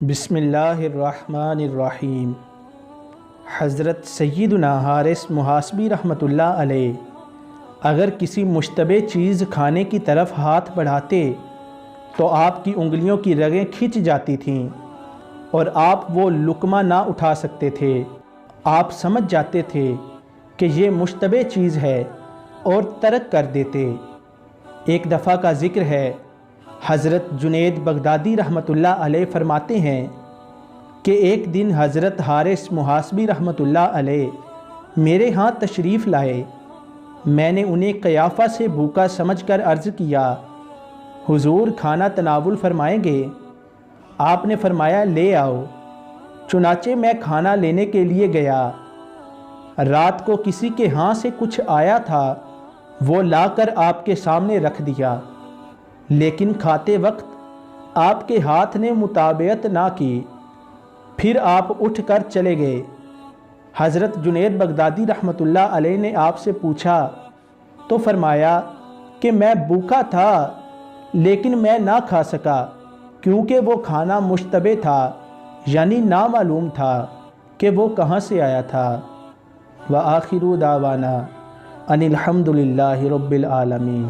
بسم اللہ الرحمن الرحیم۔ حضرت سیدنا حارث محاسبی رحمۃ اللہ علیہ اگر کسی مشتبہ چیز کھانے کی طرف ہاتھ بڑھاتے تو آپ کی انگلیوں کی رگیں کھنچ جاتی تھیں اور آپ وہ لقمہ نہ اٹھا سکتے تھے۔ آپ سمجھ جاتے تھے کہ یہ مشتبہ چیز ہے اور ترک کر دیتے۔ ایک دفعہ کا ذکر ہے، حضرت جنید بغدادی رحمۃ اللہ علیہ فرماتے ہیں کہ ایک دن حضرت حارث محاسبی رحمۃ اللہ علیہ میرے ہاں تشریف لائے۔ میں نے انہیں قیافہ سے بھوکا سمجھ کر عرض کیا، حضور کھانا تناول فرمائیں گے؟ آپ نے فرمایا لے آؤ۔ چنانچہ میں کھانا لینے کے لیے گیا۔ رات کو کسی کے ہاں سے کچھ آیا تھا، وہ لا کر آپ کے سامنے رکھ دیا، لیکن کھاتے وقت آپ کے ہاتھ نے مطابعت نہ کی۔ پھر آپ اٹھ کر چلے گئے۔ حضرت جنید بغدادی رحمۃ اللہ علیہ نے آپ سے پوچھا تو فرمایا کہ میں بھوکا تھا لیکن میں نہ کھا سکا کیونکہ وہ کھانا مشتبہ تھا، یعنی نامعلوم تھا کہ وہ کہاں سے آیا تھا۔ وآخر دعوانا ان الحمد للہ رب العالمین۔